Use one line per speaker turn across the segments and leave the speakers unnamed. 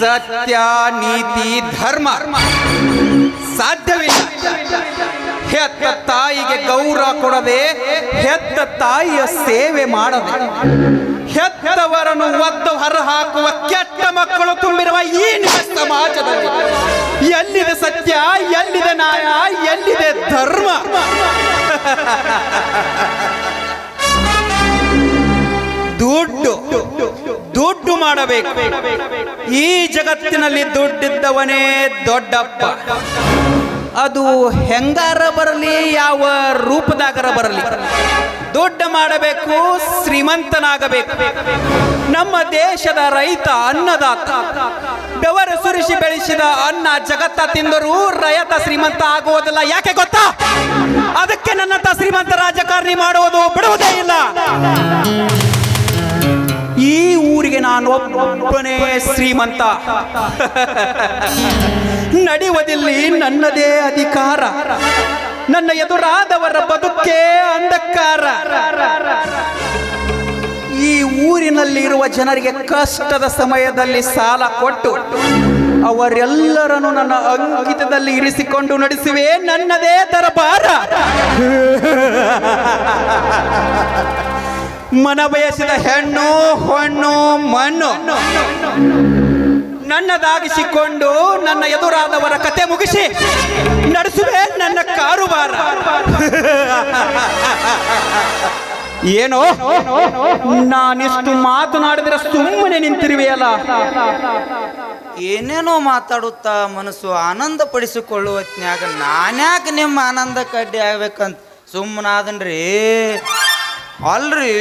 ಸತ್ಯ ನೀತಿ ಧರ್ಮ ಸಾಧ್ಯವಿಲ್ಲ. ಹೆತ್ತ ತಾಯಿಗೆ ಗೌರವ ಕೊಡದೆ, ಹೆತ್ತ ತಾಯಿಯ ಸೇವೆ ಮಾಡದೆ, ಹೆತ್ತವರನ್ನು ಒದ್ದು ಹೊರಹಾಕುವ ಕೆಟ್ಟ ಮಕ್ಕಳು ತುಂಬಿರುವ ಈ ನಿಮ್ಮ ಸಮಾಜದಲ್ಲಿ ಎಲ್ಲಿದೆ ಸತ್ಯ, ಎಲ್ಲಿದೆ ನ್ಯಾಯ, ಎಲ್ಲಿದೆ ಧರ್ಮ? ದುಡ್ಡು ಮಾಡಬೇಕು. ಈ ಜಗತ್ತಿನಲ್ಲಿ ದುಡ್ಡಿದ್ದವನೇ ದೊಡ್ಡಪ್ಪ. ಅದು ಹೆಂಗಾರ ಬರಲಿ, ಯಾವ ರೂಪದಾಗರ ಬರಲಿ, ದುಡ್ಡು ಮಾಡಬೇಕು, ಶ್ರೀಮಂತನಾಗಬೇಕು. ನಮ್ಮ ದೇಶದ ರೈತ ಅನ್ನದಾತ ಬೆವರು ಸುರಿಸಿ ಬೆಳೆಸಿದ ಅನ್ನ ಜಗತ್ತ ತಿಂದರೂ ರೈತ ಶ್ರೀಮಂತ ಆಗುವುದಿಲ್ಲ. ಯಾಕೆ ಗೊತ್ತಾ? ಅದಕ್ಕೆ ನನ್ನಂತ ಶ್ರೀಮಂತ ರಾಜಕಾರಣಿ ಮಾಡುವುದು ಬಿಡುವುದೇ ಇಲ್ಲ. ಈ ಊರಿಗೆ ನಾನು ಒಬ್ಬನೇ ಶ್ರೀಮಂತ. ನಡೆಯುವುದಿಲ್ಲಿ ನನ್ನದೇ ಅಧಿಕಾರ. ನನ್ನ ಎದುರಾದವರ ಬದುಕೇ ಅಂಧಕಾರ. ಈ ಊರಿನಲ್ಲಿರುವ ಜನರಿಗೆ ಕಷ್ಟದ ಸಮಯದಲ್ಲಿ ಸಾಲ ಕೊಟ್ಟು ಅವರೆಲ್ಲರನ್ನು ನನ್ನ ಅಂಕಿತದಲ್ಲಿ ಇರಿಸಿಕೊಂಡು ನಡೆಸುವೆ ನನ್ನದೇ ದರಬಾರ. ಮನ ಬಯಸಿದ ಹೆಣ್ಣು ಹೊಣ್ಣು ಮಣ್ಣು ನನ್ನದಾಗಿಸಿಕೊಂಡು ನನ್ನ ಎದುರಾದವರ ಕತೆ ಮುಗಿಸಿ ನಡೆಸುವೆ ನನ್ನ ಕಾರುಬಾರ. ಏನೋ ನಾನಿಷ್ಟು ಮಾತನಾಡಿದ್ರೆ ಸುಮ್ಮನೆ ನಿಂತಿರುವೆಯಲ್ಲ?
ಏನೇನೋ ಮಾತಾಡುತ್ತಾ ಮನಸ್ಸು ಆನಂದ ಪಡಿಸಿಕೊಳ್ಳುವತ್ನ್ಯಾಗ ನಾನ್ಯಾಕೆ ನಿಮ್ಮ ಆನಂದ ಕಡ್ಡಿ ಆಗ್ಬೇಕಂತ ಸುಮ್ಮನಾದನ್ರಿ. ಅಲ್ರಿ,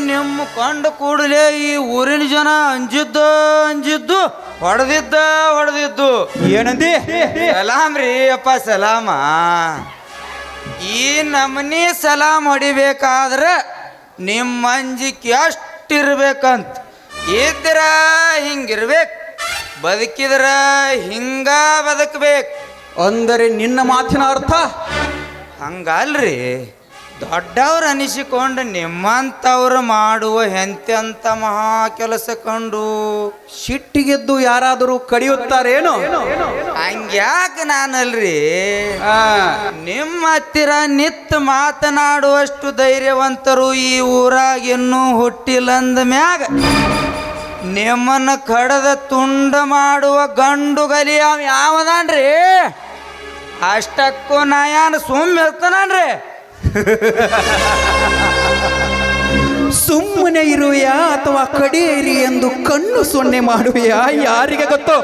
ನಿಮ್ಮ ಕಂಡು ಕೂಡಲೇ ಈ ಊರಿನ ಜನ ಅಂಜಿದ್ದು ಹೊಡೆದಿದ್ದು.
ಏನಂದಿ?
ಸಲಾಮ್ ರೀ ಅಪ್ಪ, ಸಲಾಮ. ಈ ನಮನಿ ಸಲಾಮ್ ಹೊಡಿಬೇಕಾದ್ರೆ ನಿಮ್ಮ ಅಂಜಿಕೆ ಎಷ್ಟಿರ್ಬೇಕಂತ. ಇದ್ರ ಹಿಂಗಿರ್ಬೇಕು, ಬದುಕಿದ್ರ ಹಿಂಗ ಬದುಕಬೇಕು
ಅಂದರೆ ನಿನ್ನ ಮಾತಿನ ಅರ್ಥ
ಹಂಗಲ್ರಿ. ದೊಡ್ಡವ್ರು ಅನಿಸಿಕೊಂಡು ನಿಮ್ಮಂಥವ್ರು ಮಾಡುವ ಎಂತೆಂಥ ಮಹಾ ಕೆಲಸ ಕಂಡು
ಸಿಟ್ಟಿಗೆದ್ದು ಯಾರಾದರೂ ಕಡಿಯುತ್ತಾರೇನು?
ಹಂಗ್ಯಾಕೆ ನಾನಲ್ರಿ, ನಿಮ್ಮ ಹತ್ತಿರ ನಿತ್ತು ಮಾತನಾಡುವಷ್ಟು ಧೈರ್ಯವಂತರು ಈ ಊರಾಗ ಇನ್ನೂ ಹುಟ್ಟಿಲ್ಲಂದ ಮ್ಯಾಗ ನಿಮ್ಮನ್ನು ಕಡದ ತುಂಡ ಮಾಡುವ ಗಂಡು ಗಲಿ ಯಾವದಾನ್ರಿ? ಅಷ್ಟಕ್ಕೂ ನಾಯಾನು ಇರ್ತಾನನ್ರಿ.
ಸುಮ್ಮನೆ ಇರುವೆಯಾ ಅಥವಾ ಕಡಿಯಿರಿ ಎಂದು ಕಣ್ಣು ಸೊನ್ನೆ ಮಾಡುವೆಯಾ? ಯಾರಿಗೆ ಗೊತ್ತು?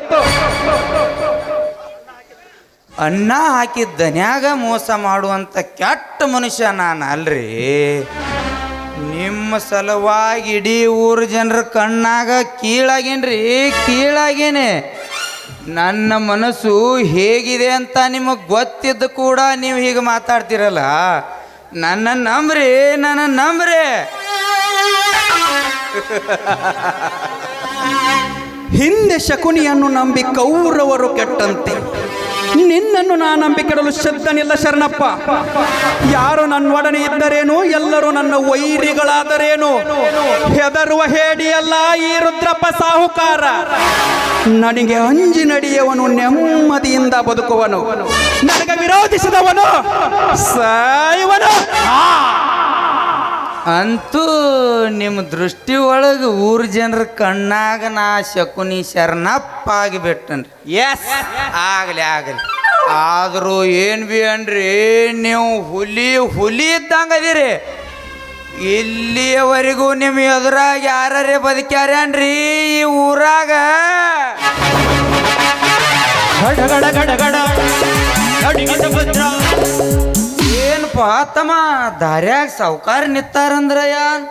ಅನ್ನ ಹಾಕಿದ್ದನ್ಯಾಗ ಮೋಸ ಮಾಡುವಂತ ಕೆಟ್ಟ ಮನುಷ್ಯ ನಾನು ಅಲ್ರಿ. ನಿಮ್ಮ ಸಲುವಾಗಿ ಇಡೀ ಊರು ಜನರ ಕಣ್ಣಾಗ ಕೀಳಾಗೇನೆ. ನನ್ನ ಮನಸ್ಸು ಹೇಗಿದೆ ಅಂತ ನಿಮಗೆ ಗೊತ್ತಿದ್ದು ಕೂಡ ನೀವು ಹೀಗೆ ಮಾತಾಡ್ತಿರಲ್ಲ. ನನ್ನ ನಂಬ್ರಿ.
ಹಿಂದೆ ಶಕುನಿಯನ್ನು ನಂಬಿ ಕೌರವರು ಕೆಟ್ಟಂತೆ ನಿನ್ನನ್ನು ನಾ ನಂಬಿ ಕೆಡಲು ಶಬ್ದನಿಲ್ಲ ಶರಣಪ್ಪ. ಯಾರು ನನ್ನೊಡನೆ ಇದ್ದರೇನು, ಎಲ್ಲರೂ ನನ್ನ ವೈರಿಗಳಾದರೇನು. ಹೆದರುವ ಹೇಡಿಯಲ್ಲ ಈ ರುದ್ರಪ್ಪ ಸಾಹುಕಾರ. ನನಗೆ ಅಂಜಿ ನಡೆಯುವನು, ನೆಮ್ಮದಿಯಿಂದ ಬದುಕುವನು. ನನಗೆ ವಿರೋಧಿಸಿದವನು ಸಾಯುವನು.
ಅಂತೂ ನಿಮ್ಮ ದೃಷ್ಟಿ ಒಳಗೆ ಊರು ಜನರ ಕಣ್ಣಾಗ ನಾ ಶಕುನಿ ಶರಣಪ್ಪ ಆಗಿಬಿಟ್ಟನ್ರಿ.
ಎಸ್,
ಆಗಲಿ. ಆದರೂ ಏನು ಬಿ ಅನ್ರಿ, ನೀವು ಹುಲಿ ಇದ್ದಂಗೆ ಅದೀರಿ. ಇಲ್ಲಿಯವರೆಗೂ ನಿಮ್ಮ ಎದುರಾಗ ಯಾರೇ ಬದುಕ್ಯಾರೇನ್ರಿ ಈ ಊರಾಗ? ಏನಪ್ಪ ತಮ್ಮ, ದಾರ್ಯಾಗ ಸಾವುಕಾರ ನಿತ್ತಾರಂದ್ರಯ್ಯಾನ್,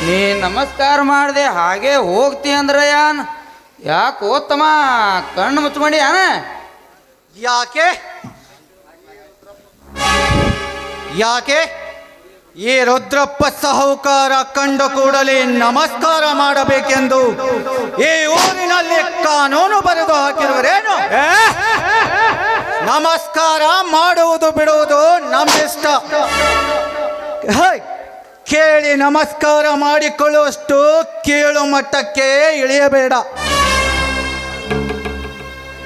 ನೀ ನಮಸ್ಕಾರ ಮಾಡಿದೆ ಹಾಗೆ ಹೋಗ್ತಿ ಅಂದ್ರಯ್ಯಾನ್. ಯಾಕೆ ಓದ್ತಮ್ಮ ಕಣ್ಣು ಮುಚ್ಕೊಂಡಿ ಅನ?
ಯಾಕೆ ಈ ರುದ್ರಪ್ಪ ಸಾಹುಕಾರ ಕಂಡು ಕೂಡಲೇ ನಮಸ್ಕಾರ ಮಾಡಬೇಕೆಂದು ಈ ಊರಿನಲ್ಲಿ ಕಾನೂನು ಬರೆದು ಹಾಕಿರುವರೇನು? ನಮಸ್ಕಾರ ಮಾಡುವುದು ಬಿಡುವುದು ನಮ್ಮಿಷ್ಟ. ಕೇಳಿ ನಮಸ್ಕಾರ ಮಾಡಿಕೊಳ್ಳುವಷ್ಟು ಕೀಳು ಮಟ್ಟಕ್ಕೆ ಇಳಿಯಬೇಡ.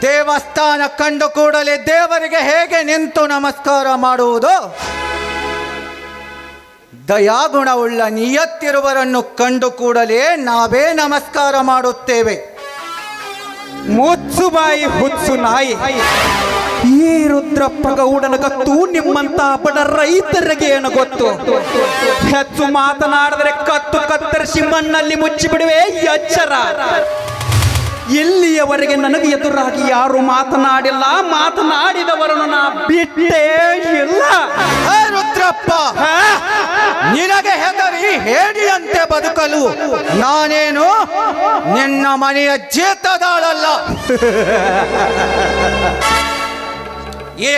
ದೇವಸ್ಥಾನ ಕಂಡು ಕೂಡಲೇ ದೇವರಿಗೆ ಹೇಗೆ ನಿಂತು ನಮಸ್ಕಾರ ಮಾಡುವುದು? ದಯಾಗುಣವುಳ್ಳ ನಿಯತ್ತಿರುವರನ್ನು ಕಂಡು ಕೂಡಲೇ ನಾವೇ ನಮಸ್ಕಾರ ಮಾಡುತ್ತೇವೆ.
ಮುಚ್ಚು ಬಾಯಿ ಹುಚ್ಚು ನಾಯಿ. ಈ ರುದ್ರಪ್ಪ ಗೌಡನ ಗತ್ತು ನಿಮ್ಮಂತ ಬಡ ರೈತರಿಗೆ ಏನು ಗೊತ್ತು? ಹೆಚ್ಚು ಮಾತನಾಡಿದರೆ ಕತ್ತು ಕತ್ತರಿಸಿ ಮಣ್ಣಲ್ಲಿ ಮುಚ್ಚಿಬಿಡುವೆ, ಎಚ್ಚರ. ಇಲ್ಲಿಯವರೆಗೆ ನನಗೆ ಎದುರಾಗಿ ಯಾರು ಮಾತನಾಡಿಲ್ಲ, ಮಾತನಾಡಿದವರನ್ನು ನಾ ಬಿಟ್ಟೇ ಇಲ್ಲ.
ರುದ್ರಪ್ಪ, ನಿನಗೆ ಹೆದರಿ ಹೇಡಿಯಂತೆ ಬದುಕಲು ನಾನೇನು ನಿನ್ನ ಮನೆಯ ಜೇತದಾಳಲ್ಲ. ಈ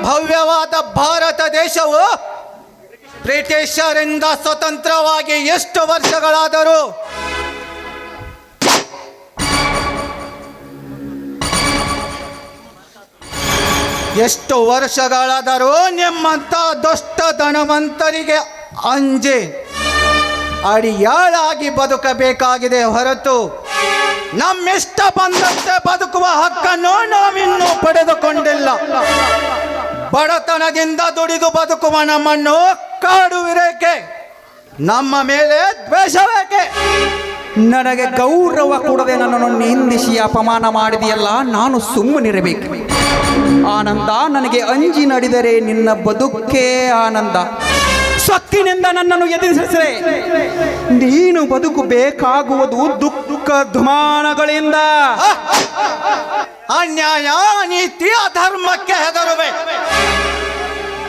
ಭವ್ಯವಾದ ಭಾರತ ದೇಶವು ಬ್ರಿಟಿಷರಿಂದ ಸ್ವತಂತ್ರವಾಗಿ ಎಷ್ಟು ವರ್ಷಗಳಾದರೂ ನಿಮ್ಮಂತ ದುಷ್ಟ ಧನವಂತರಿಗೆ ಅಂಜೆ ಅಡಿಯಾಳಾಗಿ ಬದುಕಬೇಕಾಗಿದೆ ಹೊರತು ನಮ್ಮಿಷ್ಟ ಬಂದಂತೆ ಬದುಕುವ ಹಕ್ಕನ್ನು ನಾವಿನ್ನೂ ಪಡೆದುಕೊಂಡಿಲ್ಲ. ಬಡತನದಿಂದ ದುಡಿದು ಬದುಕುವ ನಮ್ಮನ್ನು ಕಾಡುವಿರೇಕೆ? ನಮ್ಮ ಮೇಲೆ ದ್ವೇಷವೇಕೆ?
ನನಗೆ ಗೌರವ ಕೊಡದೆ ನನ್ನನ್ನು ನಿಂದಿಸಿ ಅಪಮಾನ ಮಾಡಿದೆಯಲ್ಲ, ನಾನು ಸುಮ್ಮನಿರಬೇಕು. ಆನಂದ, ನನಗೆ ಅಂಜಿ ನಡೆದರೆ ನಿನ್ನ ಬದುಕೇ ಆನಂದ. ಸೊಕ್ಕಿನಿಂದ ನನ್ನನ್ನು ಎದುರಿಸಿದರೆ ನೀನು ಬದುಕು ಬೇಕಾಗುವುದು ದುಃಖ ದುಮಾನಗಳಿಂದ.
ಅನ್ಯಾಯ, ನೀತಿ, ಅಧರ್ಮಕ್ಕೆ ಹೆದರುವೆ.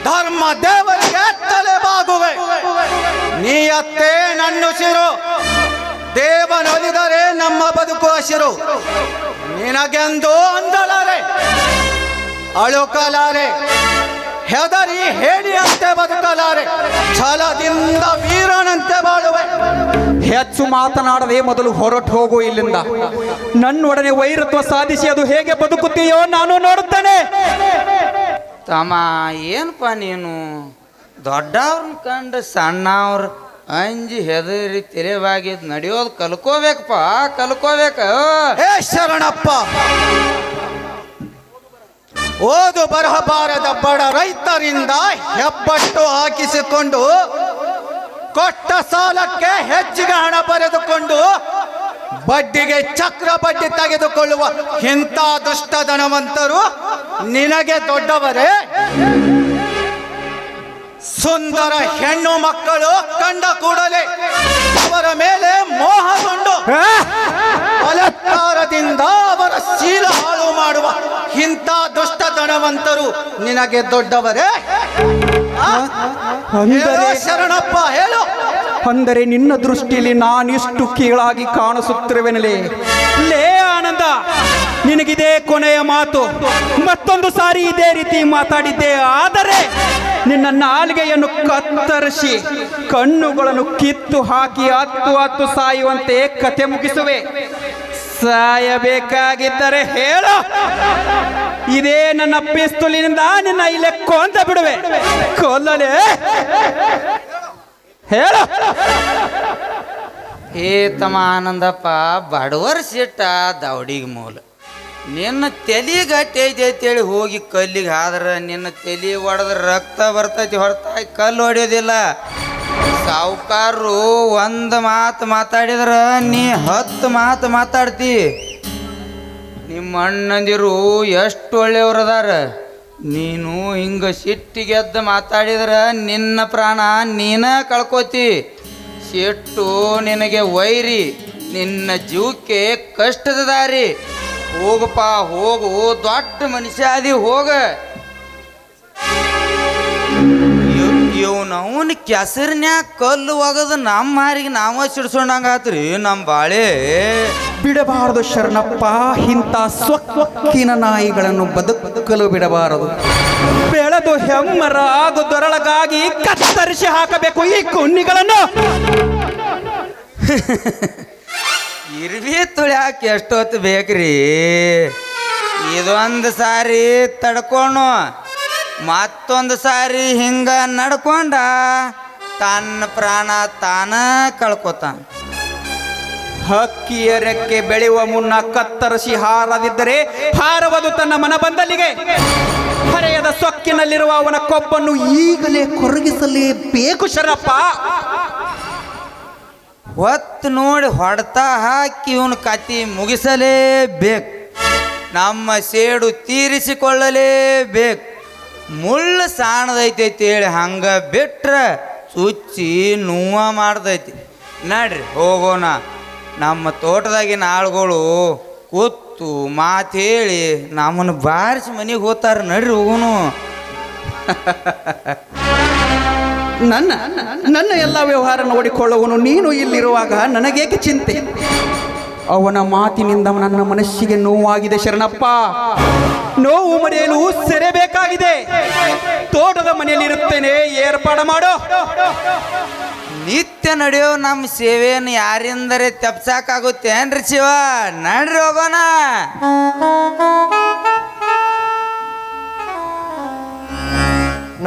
ಧರ್ಮ ದೇವರಿಗೆ ತಲೆಬಾಗುವೆ. ನೀಯತ್ತೇ ನನ್ನುಸಿರು. ದೇವನೊಲಿದರೆ ನಮ್ಮ ಬದುಕು ಹಸಿರು. ನಿನಗೆಂದು ಅಂದಲಾರೆ, ಅಳುಕಲಾರೆ, ಹೆದರಿ ಹೇಡಿಯಂತೆ ಬದುಕಲಾರೆ, ಛಲದಿಂದ ವೀರನಂತೆ ಬಾಳುವೆ.
ಹೆಚ್ಚು ಮಾತನಾಡದೆ ಮೊದಲು ಹೊರಟು ಹೋಗು ಇಲ್ಲಿಂದ. ನನ್ನೊಡನೆ ವೈರತ್ವ ಸಾಧಿಸಿ ಅದು ಹೇಗೆ ಬದುಕುತ್ತೀಯೋ ನಾನು ನೋಡುತ್ತೇನೆ.
ತಮ್ಮ, ಏನಪ್ಪ ನೀನು ದೊಡ್ಡವ್ರನ್ನ ಕಂಡು ಸಣ್ಣವ್ರು ಅಂಜಿ ಹೆದರಿ ತಿಳಿವಾಗಿದ್ ನಡೆಯೋದು ಕಲ್ಕೋಬೇಕ.
ಹೇ ಶರಣಪ್ಪ, ಓದು ಬರಹಬಾರದ ಬಡ ರೈತರಿಂದ ಹೆಬ್ಬಟ್ಟು ಹಾಕಿಸಿಕೊಂಡು ಕೊಟ್ಟ ಸಾಲಕ್ಕೆ ಹೆಚ್ಚಿಗೆ ಹಣ ಬರೆದುಕೊಂಡು ಬಡ್ಡಿಗೆ ಚಕ್ರ ಬಡ್ಡಿ ತೆಗೆದುಕೊಳ್ಳುವ ಇಂಥ ದುಷ್ಟ ಧನವಂತರು ನಿನಗೆ ದೊಡ್ಡವರೇ? ಸುಂದರ ಹೆಣ್ಣು ಮಕ್ಕಳು ಕಂಡ ಕೂಡಲೇ ಅವರ ಮೇಲೆ ಮೋಹಗೊಂಡು ಬಲಾತ್ಕಾರದಿಂದ ಅವರ ಶೀಲ ಹಾಳು ಮಾಡುವ ಇಂಥ ದುಷ್ಟ ಧನವಂತರು ನಿನಗೆ ದೊಡ್ಡವರೇ? ಹೇಳು ಶರಣಪ್ಪ, ಹೇಳು.
ಅಂದರೆ ನಿನ್ನ ದೃಷ್ಟಿಯಲ್ಲಿ ನಾನಿಷ್ಟು ಕೀಳಾಗಿ ಕಾಣಿಸುತ್ತಿರುವೆನಲೇ? ಲೇ ಆನಂದ, ನಿನಗಿದೇ ಕೊನೆಯ ಮಾತು. ಮತ್ತೊಂದು ಸಾರಿ ಇದೇ ರೀತಿ ಮಾತಾಡಿದ್ದೆ ಆದರೆ ನಿನ್ನ ನಾಲಿಗೆಯನ್ನು ಕತ್ತರಿಸಿ ಕಣ್ಣುಗಳನ್ನು ಕಿತ್ತು ಹಾಕಿ ಹತ್ತು ಸಾಯುವಂತೆ ಕತೆ ಮುಗಿಸುವೆ. ಸಾಯಬೇಕಾಗಿದ್ದರೆ ಹೇಳು, ಇದೇ ನನ್ನ ಪಿಸ್ತೂಲಿನಿಂದ ನಿನ್ನ ಇಲ್ಲೇ ಕೊಂದ ಬಿಡುವೆ. ಕೊಲ್ಲಲೇ? ಹೇಳು.
ಏ ತಮ್ಮ ಆನಂದಪ್ಪ, ಬಡವರ ಸಿಟ್ಟ ದೌಡಿಗೆ ಮೂಲ. ನಿನ್ನ ತಲೆ ಗಟ್ಟಿ ಐತಿ ಅಂತೇಳಿ ಹೋಗಿ ಕಲ್ಲಿಗೆ ಆದ್ರೆ ನಿನ್ನ ತಲೆ ಹೊಡೆದ್ರೆ ರಕ್ತ ಬರ್ತೈತಿ ಹೊರತಾಗಿ ಕಲ್ಲು ಹೊಡೆಯೋದಿಲ್ಲ. ಸಾವುಕಾರರು ಒಂದು ಮಾತು ಮಾತಾಡಿದ್ರೆ ನೀ 10 ಮಾತು ಮಾತಾಡ್ತಿ. ನಿಮ್ಮ ಅಣ್ಣಂದಿರು ಎಷ್ಟು ಒಳ್ಳೆಯವ್ರದಾರ. ನೀನು ಹಿಂಗೆ ಸಿಟ್ಟಿಗೆದ್ದು ಮಾತಾಡಿದ್ರೆ ನಿನ್ನ ಪ್ರಾಣ ನೀನ ಕಳ್ಕೋತಿ. ಸಿಟ್ಟು ನಿನಗೆ ವೈರಿ, ನಿನ್ನ ಜೀವಕ್ಕೆ ಕಷ್ಟದ ದಾರಿ. ಹೋಗಪ್ಪ ಹೋಗು, ದೊಡ್ಡ ಮನುಷ್ಯ ಅದಿ, ಹೋಗ. ಇವನವನ ಕೆಸರಿನ್ಯಾಗ ಕಲ್ಲು ಒಗದು ನಮ್ಮ ಮಾರಿಗೆ ನಾವ ಸಿಡ್ಸೋಣಂಗಾತ್ರಿ ನಮ್ಮ ಬಾಳೆ.
ಬಿಡಬಾರದು ಶರಣಪ್ಪ, ಇಂಥ ಸ್ವಕ್ಕಿನ ನಾಯಿಗಳನ್ನು ಬದುಕಲು ಬಿಡಬಾರದು. ಬೆಳೆದು ಹೆಮ್ಮರ ಆಗು ದೊರಳಗಾಗಿ ಕತ್ತರಿಸಿ ಹಾಕಬೇಕು ಈ ಕುನ್ನಿಗಳನ್ನು.
ಇರ್ವಿ ತುಳ್ಯಾಕೆ ಎಷ್ಟೊತ್ತು ಬೇಕ್ರಿ? ಇದೊಂದು ಸಾರಿ ತಡ್ಕೊಂಡು ಮತ್ತೊಂದು ಸಾರಿ ಹಿಂಗ ನಡ್ಕೊಂಡ ತನ್ನ ಪ್ರಾಣ ತಾನ ಕಳ್ಕೊತಾನ.
ಹಕ್ಕಿಯ ರೆಕ್ಕೆ ಬೆಳೆಯುವ ಮುನ್ನ ಕತ್ತರಿಸಿ ಹಾರದಿದ್ದರೆ ಹಾರವದು ತನ್ನ ಮನ ಬಂದಲ್ಲಿಗೆ. ಹರೆಯದ ಸೊಕ್ಕಿನಲ್ಲಿರುವ ಅವನ ಕೊಬ್ಬನ್ನು ಈಗಲೇ ಕೊರಗಿಸಲೇಬೇಕು ಶರಪ್ಪ.
ಹೊತ್ತು ನೋಡಿ ಹೊಡೆತ ಹಾಕಿ ಇವನು ಕತಿ ಮುಗಿಸಲೇಬೇಕು. ನಮ್ಮ ಸೇಡು ತೀರಿಸಿಕೊಳ್ಳಲೇಬೇಕು. ಮುಳ್ಳು ಸಾಣದೈತಿ ಹೇಳಿ ಹಂಗ ಬಿಟ್ರೆ ಚುಚ್ಚಿ ನೋವ ಮಾಡ್ದೈತಿ. ನಡ್ರಿ ಹೋಗೋಣ. ನಮ್ಮ ತೋಟದಾಗಿನ ಆಳುಗಳು ಕೂತು ಮಾತು ಹೇಳಿ ನಮ್ಮನ್ನು ಬಾರಿಸಿ ಮನೆಗೆ ಹೋಗ್ತಾರೆ. ನಡ್ರಿ ಹೋಗೋನು.
ನನ್ನ ಎಲ್ಲ ವ್ಯವಹಾರ ನೋಡಿಕೊಳ್ಳುವನು ನೀನು ಇಲ್ಲಿರುವಾಗ ನನಗೇಕೆ ಚಿಂತೆ? ಅವನ ಮಾತಿನಿಂದ ನನ್ನ ಮನಸ್ಸಿಗೆ ನೋವಾಗಿದೆ ಶರಣಪ್ಪ. ನೋವು ಮರೆಯಲು ಸೆರೆ ಬೇಕಾಗಿದೆ. ತೋಟದ ಮನೆಯಲ್ಲಿ ಇರುತ್ತೇನೆ, ಏರ್ಪಾಡು ಮಾಡೋ.
ನಿತ್ಯ ನಡೆಯೋ ನಮ್ಮ ಸೇವೆಯನ್ನು ಯಾರಿಂದರೆ ತಪ್ಸಾಕಾಗುತ್ತೆ ಏನ್ರಿ ಶಿವ? ನಡ್ರಿ ಹೋಗೋಣ.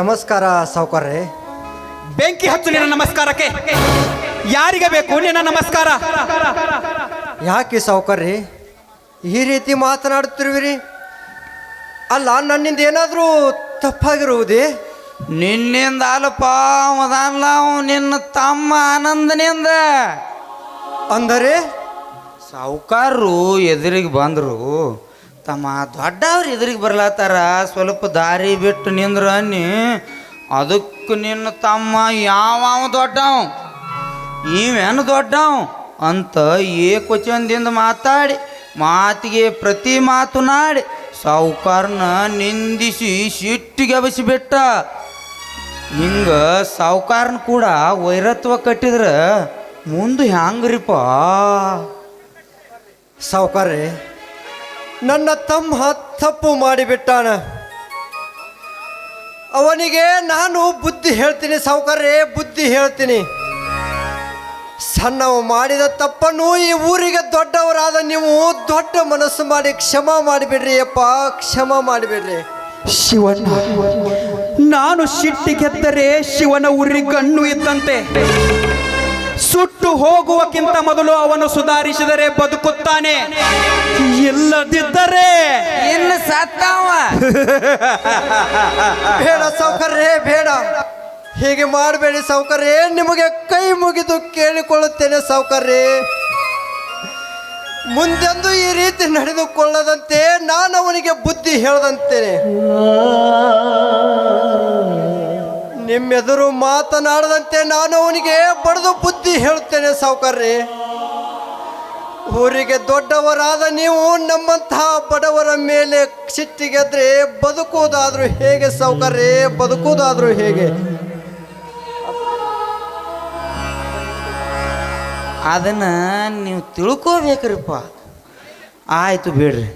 ನಮಸ್ಕಾರ ಸಾವುಕಾರ್ರೆ.
ಬೆಂಕಿ ಹಚ್ಚು ನಿನ್ನ ನಮಸ್ಕಾರಕ್ಕೆ. ಯಾರಿಗೆ ಬೇಕು ನಿನ್ನ ನಮಸ್ಕಾರ?
ಯಾಕೆ ಸಾವುಕಾರ್ರೆ ಈ ರೀತಿ ಮಾತನಾಡುತ್ತಿರುವಿರಿ? ಅಲ್ಲ, ನನ್ನಿಂದ ಏನಾದರೂ ತಪ್ಪಾಗಿರುವುದೇ?
ನಿನ್ನಿಂದ ಅಲ್ಪ ಅವನಲ್ಲ, ನಿನ್ನ ತಮ್ಮ ಆನಂದನಿಂದ.
ಅಂದರೆ
ಸಾವುಕಾರರು ಎದುರಿಗೆ ಬಂದರು. ತಮ್ಮ ದೊಡ್ಡವ್ರು ಎದುರಿಗೆ ಬರ್ಲತ್ತಾರ, ಸ್ವಲ್ಪ ದಾರಿ ಬಿಟ್ಟು ನಿಂದ್ರ ಅನ್ನಿ. ಅದಕ್ಕೆ ನಿನ್ನ ತಮ್ಮ ಯಾವ ದೊಡ್ಡವ್ ಇವೇನು ದೊಡ್ಡವ್ ಅಂತ ಏಕವಚನದಿಂದ ಮಾತಾಡಿ ಮಾತಿಗೆ ಪ್ರತಿ ಮಾತನಾಡಿ ಸಾವುಕಾರನ ನಿಂದಿಸಿ ಸಿಟ್ಟಿಗೆ ಅಬಸಿಬಿಟ್ಟ. ಹಿಂಗ ಸಾವುಕಾರನ ಕೂಡ ವೈರತ್ವ ಕಟ್ಟಿದ್ರೆ ಮುಂದೆ ಹ್ಯಾಂಗ್ರಿಪ್ಪ?
ಸಾವುಕಾರ್ರೆ, ನನ್ನ ತಮ್ಮ ತಪ್ಪು ಮಾಡಿಬಿಟ್ಟಾನ. ಅವನಿಗೆ ನಾನು ಬುದ್ಧಿ ಹೇಳ್ತೀನಿ ಸಾವುಕಾರ್ರೆ, ಬುದ್ಧಿ ಹೇಳ್ತೀನಿ. ಸಣ್ಣವು ಮಾಡಿದ ತಪ್ಪನ್ನು ಈ ಊರಿಗೆ ದೊಡ್ಡವರಾದ ನೀವು ದೊಡ್ಡ ಮನಸ್ಸು ಮಾಡಿ ಕ್ಷಮ ಮಾಡಿಬಿಡ್ರಿ ಅಪ್ಪ, ಕ್ಷಮ ಮಾಡಿಬಿಡ್ರಿ.
ಶಿವಣ್ಣ, ನಾನು ಸಿಟ್ಟಿಗೆದ್ದರೆ ಶಿವನ ಉರಿ ಗಣ್ಣು ಇದ್ದಂತೆ. ಸುಟ್ಟು ಹೋಗುವಕ್ಕಿಂತ ಮೊದಲು ಅವನು ಸುಧಾರಿಸಿದರೆ ಬದುಕುತ್ತಾನೆ, ಇಲ್ಲದಿದ್ದರೆ
ಇನ್ನು ಸತ್ತವ.
ಬೇಡ ಸಾವುಕಾರ್ರೆ, ಬೇಡ, ಹೀಗೆ ಮಾಡಬೇಡಿ ಸಾವುಕಾರ್ರೆ. ನಿಮಗೆ ಕೈ ಮುಗಿದು ಕೇಳಿಕೊಳ್ಳುತ್ತೇನೆ ಸಾವುಕಾರ್ರೆ. ಮುಂದೆಂದು ಈ ರೀತಿ ನಡೆದುಕೊಳ್ಳದಂತೆ ನಾನು ಅವನಿಗೆ ಬುದ್ಧಿ ಹೇಳದಂತೇನೆ. ನಿಮ್ಮೆದುರು ಮಾತನಾಡದಂತೆ ನಾನು ಅವನಿಗೆ ಬಡಿದು ಬುದ್ಧಿ ಹೇಳುತ್ತೇನೆ ಸಾವುಕಾರ್ರೆ. ಊರಿಗೆ ದೊಡ್ಡವರಾದ ನೀವು ನಮ್ಮಂತಹ ಬಡವರ ಮೇಲೆ ಸಿಟ್ಟಿಗೆದ್ರೆ ಬದುಕುವುದಾದ್ರೂ ಹೇಗೆ ಸಾವುಕಾರ್ರೆ? ಬದುಕುವುದಾದ್ರೂ ಹೇಗೆ?
ಅದನ್ನ ನೀವು ತಿಳ್ಕೋಬೇಕ್ರಿಪ್ಪ. ಆಯ್ತು ಬಿಡ್ರಿ,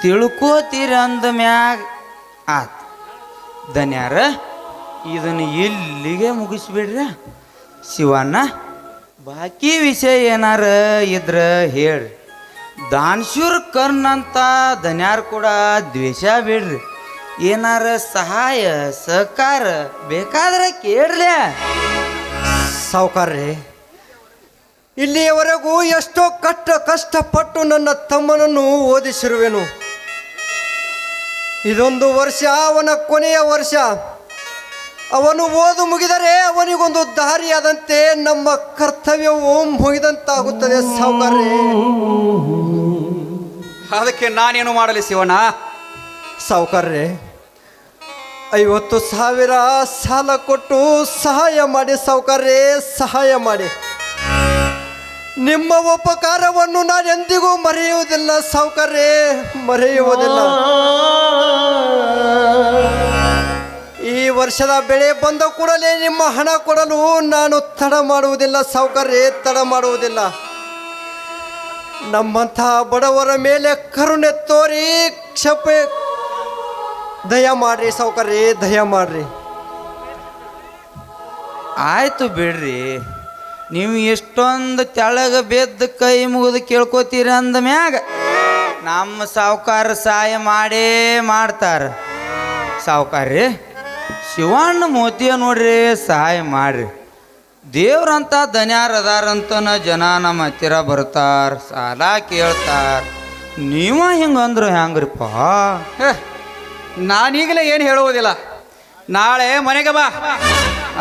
ತಿಳ್ಕೋತೀರ ಅಂದ ಮ್ಯಾಗ ಆತು. ಧನ್ಯಾರ, ಇದನ್ನು ಇಲ್ಲಿಗೆ ಮುಗಿಸ್ಬಿಡ್ರಿ. ಶಿವಣ್ಣ, ಬಾಕಿ ವಿಷಯ ಏನಾರ ಇದ್ರೆ ಹೇಳ್ರಿ. ದಾನ್ಶೂರ್ ಕರ್ನ್ ಅಂತ ಧನ್ಯಾರು ಕೂಡ ದ್ವೇಷ ಬಿಡ್ರಿ. ಏನಾರ ಸಹಾಯ ಸಹಕಾರ ಬೇಕಾದ್ರೆ ಕೇಳ್ರಿ.
ಸಾವುಕಾರ್ರೆ, ಇಲ್ಲಿಯವರೆಗೂ ಎಷ್ಟೋ ಕಷ್ಟಪಟ್ಟು ನನ್ನ ತಮ್ಮನನ್ನು ಓದಿಸಿರುವೆನು. ಇದೊಂದು ವರ್ಷ ಅವನ ಕೊನೆಯ ವರ್ಷ. ಅವನು ಓದು ಮುಗಿದರೆ ಅವನಿಗೊಂದು ದಾರಿಯಾದಂತೆ ನಮ್ಮ ಕರ್ತವ್ಯವು ಮುಗಿದಂತಾಗುತ್ತದೆ ಸಾವುಕಾರ್ರೆ.
ಅದಕ್ಕೆ ನಾನೇನು ಮಾಡಲಿ ಶಿವಣ್ಣ?
ಸಾವುಕಾರ್ರೆ, 50,000 ಸಾಲ ಕೊಟ್ಟು ಸಹಾಯ ಮಾಡಿ ಸಾವುಕಾರ್ರೆ, ಸಹಾಯ ಮಾಡಿ. ನಿಮ್ಮ ಉಪಕಾರವನ್ನು ನಾನು ಎಂದಿಗೂ ಮರೆಯುವುದಿಲ್ಲ ಸಾವುಕಾರ್ರೆ, ಮರೆಯುವುದಿಲ್ಲ. ಈ ವರ್ಷದ ಬೆಳೆ ಬಂದ ಕೂಡಲೇ ನಿಮ್ಮ ಹಣ ಕೊಡಲು ನಾನು ತಡ ಮಾಡುವುದಿಲ್ಲ ಸಾವುಕಾರ್ರೆ, ತಡ ಮಾಡುವುದಿಲ್ಲ. ನಮ್ಮಂತಹ ಬಡವರ ಮೇಲೆ ಕರುಣೆ ತೋರಿ ದಯ ಮಾಡ್ರಿ ಸಾವುಕಾರ್ರೆ, ದಯ ಮಾಡ್ರಿ.
ಆಯ್ತು ಬಿಡ್ರಿ, ನೀವು ಎಷ್ಟೊಂದು ತೆಳಗ ಬೆದ್ದು ಕೈ ಮುಗಿದು ಕೇಳ್ಕೊತೀರ ಅಂದ ಮ್ಯಾಗ ನಮ್ಮ ಸಾವುಕಾರ ಸಹಾಯ ಮಾಡೇ ಮಾಡ್ತಾರೆ. ಸಾವುಕಾರ್ರಿ, ಶಿವಣ್ಣ ಮೋತಿಯ ನೋಡ್ರಿ, ಸಹಾಯ ಮಾಡ್ರಿ. ದೇವ್ರಂತ ಧನ್ಯಾರ ಅದಾರಂತನ ಜನ ನಮ್ಮ ಹತ್ತಿರ ಬರ್ತಾರ, ಸಾಲ ಕೇಳ್ತಾರ. ನೀವ ಹಿಂಗಂದ್ರೆ ಹೆಂಗ್ರಿಪ್ಪ?
ನಾನೀಗಲೇ ಏನು ಹೇಳುವುದಿಲ್ಲ, ನಾಳೆ ಮನೆಗೆ ಬಾ,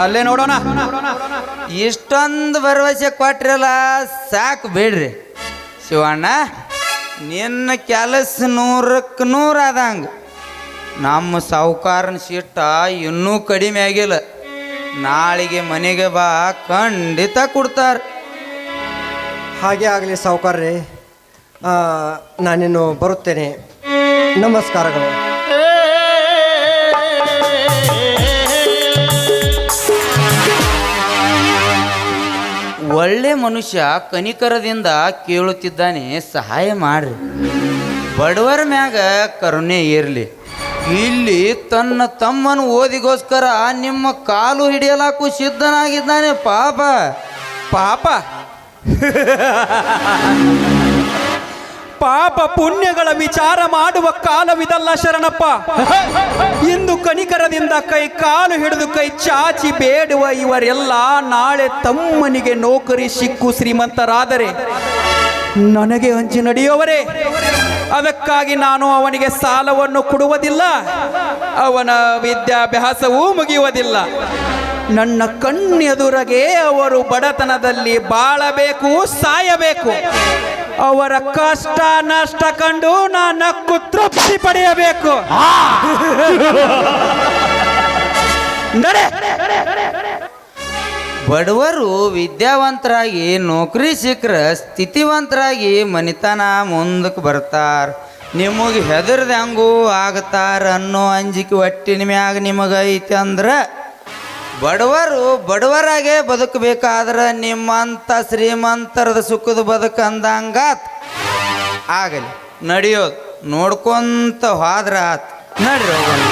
ಅಲ್ಲೇ ನೋಡೋಣ.
ಇಷ್ಟೊಂದು ಭರವಸೆ ಕೊಟ್ರಲ್ಲ, ಸಾಕು ಬಿಡ್ರಿ ಶಿವಣ್ಣ. ನಿನ್ನ ಕೆಲಸ 100ಕ್ಕೆ 100 ಆದಂಗ. ನಮ್ಮ ಸಾಹುಕಾರನ ಸಿಟ್ಟ ಇನ್ನೂ ಕಡಿಮೆ ಆಗಿಲ್ಲ. ನಾಳೆಗೆ ಮನೆಗೆ ಬಾ, ಖಂಡಿತ ಕೊಡ್ತಾರೆ.
ಹಾಗೆ ಆಗಲಿ ಸಾವುಕಾರ್ರೆ, ನಾನಿನ್ನು ಬರುತ್ತೇನೆ. ನಮಸ್ಕಾರಗಳು.
ಒಳ್ಳೆ ಮನುಷ್ಯ ಕನಿಕರದಿಂದ ಕೇಳುತ್ತಿದ್ದಾನೆ, ಸಹಾಯ ಮಾಡ್ರಿ. ಬಡವರ ಮ್ಯಾಗ ಕರುಣೆ ಇರಲಿ. ಇಲ್ಲಿ ತನ್ನ ತಮ್ಮನ ಓದಿಗೋಸ್ಕರ ನಿಮ್ಮ ಕಾಲು ಹಿಡಿಯಲಾಕು ಸಿದ್ಧನಾಗಿದ್ದಾನೆ ಪಾಪ.
ಪಾಪ ಪಾಪ ಪುಣ್ಯಗಳ ವಿಚಾರ ಮಾಡುವ ಕಾಲವಿದಲ್ಲ ಶರಣಪ್ಪ. ಇಂದು ಕನಿಕರದಿಂದ ಕೈ ಕಾಲು ಹಿಡಿದು ಕೈ ಚಾಚಿ ಬೇಡುವ ಇವರೆಲ್ಲ ನಾಳೆ ತಮ್ಮನಿಗೆ ನೌಕರಿ ಸಿಕ್ಕು ಶ್ರೀಮಂತರಾದರೆ ನನಗೆ ಹಂಚಿ ನಡೆಯುವವರೇ. ಅದಕ್ಕಾಗಿ ನಾನು ಅವನಿಗೆ ಸಾಲವನ್ನು ಕೊಡುವುದಿಲ್ಲ, ಅವನ ವಿದ್ಯಾಭ್ಯಾಸವೂ ಮುಗಿಯುವುದಿಲ್ಲ. ನನ್ನ ಕಣ್ಣೆದುರಿಗೆ ಅವರು ಬಡತನದಲ್ಲಿ ಬಾಳಬೇಕು, ಸಾಯಬೇಕು. ಅವರ ಕಷ್ಟ ನಷ್ಟ ಕಂಡು ನಕ್ಕು ತೃಪ್ತಿ ಪಡೆಯಬೇಕು. ನಡೆ.
ಬಡವರು ವಿದ್ಯಾವಂತರಾಗಿ ನೌಕರಿ ಸಿಕ್ಕರೆ ಸ್ಥಿತಿವಂತರಾಗಿ ಮನಿತನ ಮುಂದಕ್ಕೆ ಬರ್ತಾರೆ. ನಿಮಗೆ ಹೆದರ್ದ ಹೆಂಗೂ ಆಗ್ತಾರ ಅನ್ನೋ ಅಂಜಿಕೆ ಒಟ್ಟಿನ ಮ್ಯಾಗ ನಿಮಗೈತೆ ಅಂದ್ರೆ ಬಡವರು ಬಡವರಾಗೆ ಬದುಕಬೇಕಾದ್ರೆ ನಿಮ್ಮಂಥ ಶ್ರೀಮಂತರದ ಸುಖದ ಬದುಕು ಅಂದಂಗಾತ್. ಆಗಲಿ, ನಡೆಯೋದು ನೋಡ್ಕೊಂತ ಹೋದ್ರ ಆತ್. ನಡ್ರಿ ಹೋಗೋಣ.